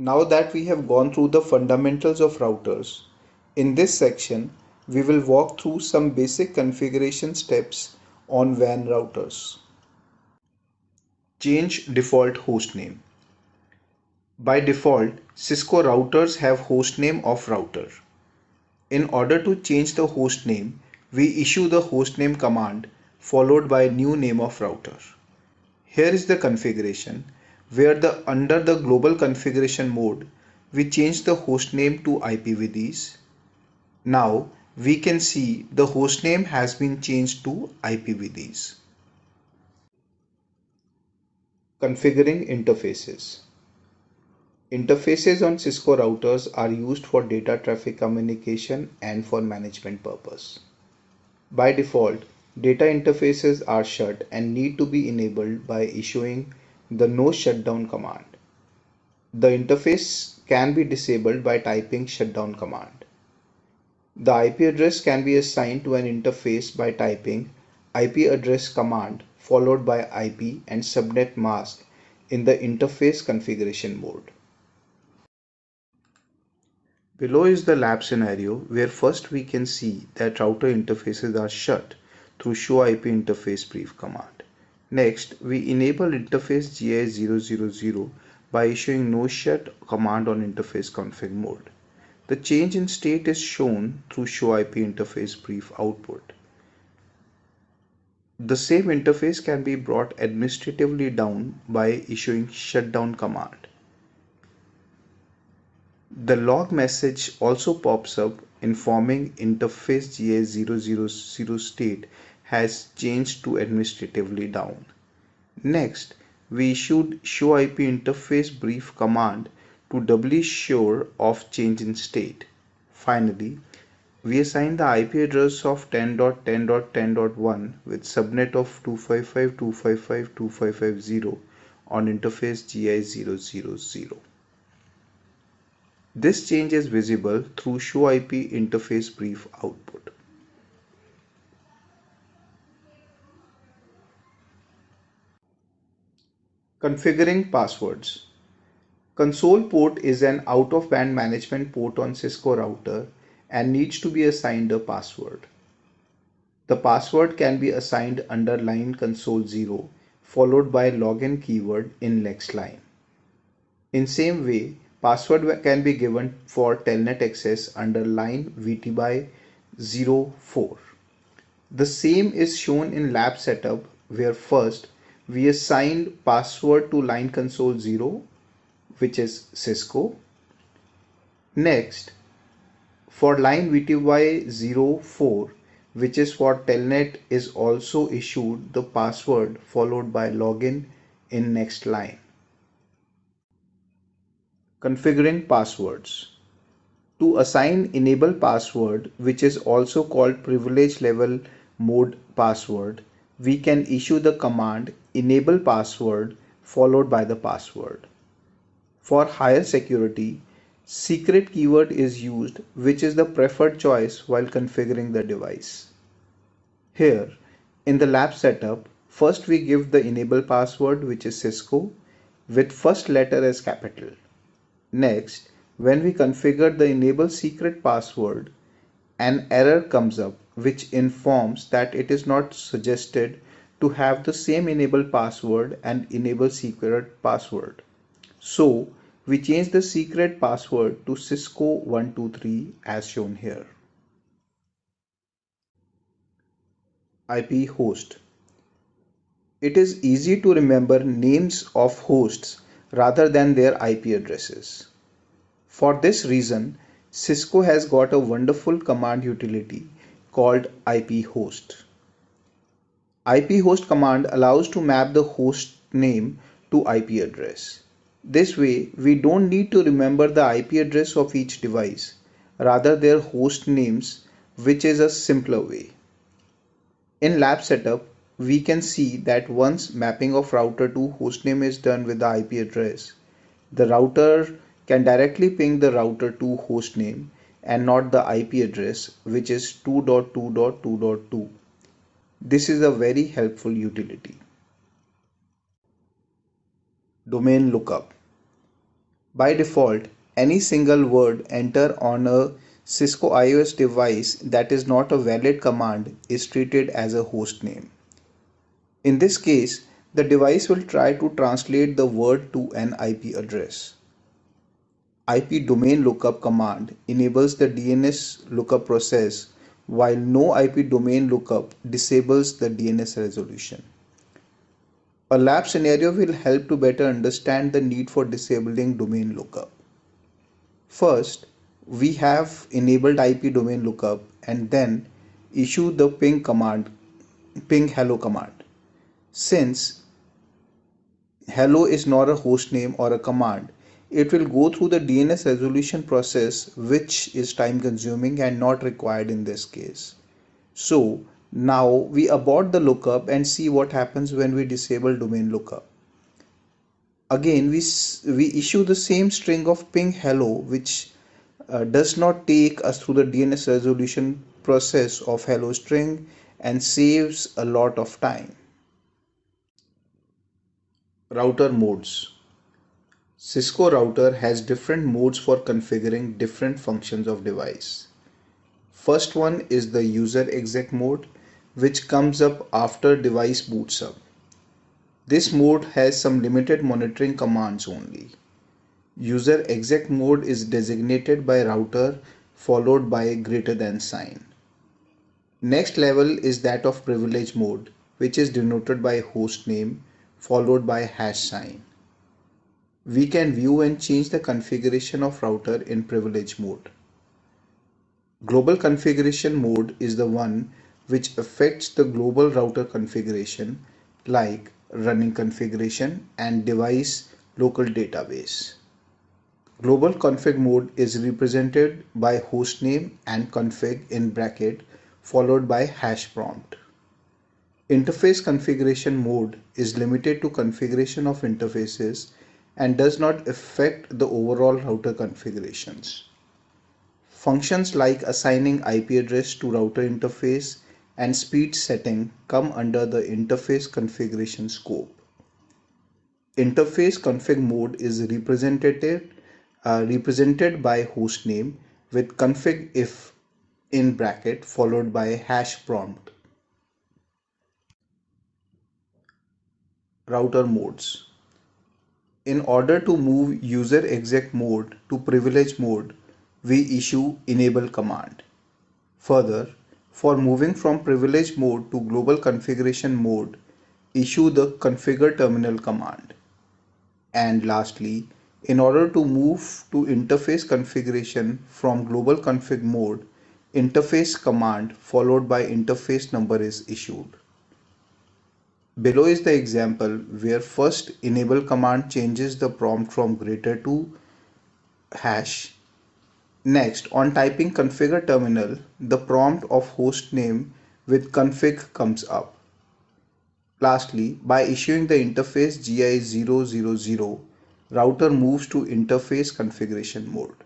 Now that we have gone through the fundamentals of routers, in this section we will walk through some basic configuration steps on WAN routers. Change default hostname. By default, Cisco routers have hostname of router. In order to change the hostname, we issue the hostname command followed by new name of router. Here is the configuration where under the global configuration mode we change the hostname to IPv4. Now we can see the hostname has been changed to IPv4. Configuring interfaces. Interfaces on Cisco routers are used for data traffic communication and for management purpose. By default, data interfaces are shut and need to be enabled by issuing the no shutdown command. The interface can be disabled by typing shutdown command. The IP address can be assigned to an interface by typing IP address command followed by IP and subnet mask in the interface configuration mode. Below is the lab scenario where first we can see that router interfaces are shut through show IP interface brief command. Next, we enable interface GI000 by issuing no shut command on interface config mode. The change in state is shown through show IP interface brief output. The same interface can be brought administratively down by issuing shutdown command. The log message also pops up informing interface GA000 state has changed to administratively down. Next, we issued show IP interface brief command to doubly sure of change in state. Finally, we assign the IP address of 10.10.10.1 with subnet of 255.255.255.0 on interface GI000. This change is visible through show IP interface brief output. Configuring passwords. Console port is an out-of-band management port on Cisco router and needs to be assigned a password. The password can be assigned under line console 0 followed by login keyword in next line. In same way, password can be given for Telnet access under line VT by 04. The same is shown in lab setup where first we assigned password to line console 0 which is Cisco. Next, for line VT by 04 which is for Telnet is also issued the password followed by login in next line. Configuring passwords. To assign enable password, which is also called privilege level mode password, we can issue the command enable password followed by the password. For higher security, secret keyword is used, which is the preferred choice while configuring the device. Here, in the lab setup, first we give the enable password, which is Cisco, with first letter as capital. Next, when we configure the enable secret password, an error comes up which informs that it is not suggested to have the same enable password and enable secret password. So, we change the secret password to Cisco123 as shown here. IP host. It is easy to remember names of hosts rather than their IP addresses. For this reason, Cisco has got a wonderful command utility called IP host. IP host command allows to map the host name to IP address. This way, we don't need to remember the IP address of each device, rather their host names, which is a simpler way. In lab setup, we can see that once mapping of router to hostname is done with the IP address, the router can directly ping the router to hostname and not the IP address, which is 2.2.2.2. This is a very helpful utility. Domain lookup. By default, any single word entered on a Cisco iOS device that is not a valid command is treated as a host name. In this case, the device will try to translate the word to an IP address. IP domain lookup command enables the DNS lookup process, while no IP domain lookup disables the DNS resolution. A lab scenario will help to better understand the need for disabling domain lookup. First, we have enabled IP domain lookup and then issue the ping hello command. Since hello is not a host name or a command, it will go through the DNS resolution process, which is time consuming and not required in this case. So now we abort the lookup and see what happens when we disable domain lookup. Again, we issue the same string of ping hello, which does not take us through the DNS resolution process of hello string and saves a lot of time. Router modes. Cisco Router has different modes for configuring different functions of device. First one is the user exec mode, which comes up after device boots up. This mode has some limited monitoring commands only. User exec mode is designated by router followed by greater than sign. Next level is that of privilege mode, which is denoted by host name followed by hash sign. We can view and change the configuration of router in privilege mode. Global configuration mode is the one which affects the global router configuration, like running configuration and device local database. Global config mode is represented by hostname and config in bracket followed by hash prompt. Interface configuration mode is limited to configuration of interfaces and does not affect the overall router configurations. Functions like assigning IP address to router interface and speed setting come under the interface configuration scope. Interface config mode is represented by hostname with config if in bracket followed by hash prompt. Router modes. In order to move user exec mode to privilege mode, we issue enable command. Further, for moving from privilege mode to global configuration mode, issue the configure terminal command. And lastly, in order to move to interface configuration from global config mode, interface command followed by interface number is issued. Below is the example where first enable command changes the prompt from greater to hash. Next, on typing configure terminal, the prompt of host name with config comes up. Lastly, by issuing the interface GI000, router moves to interface configuration mode.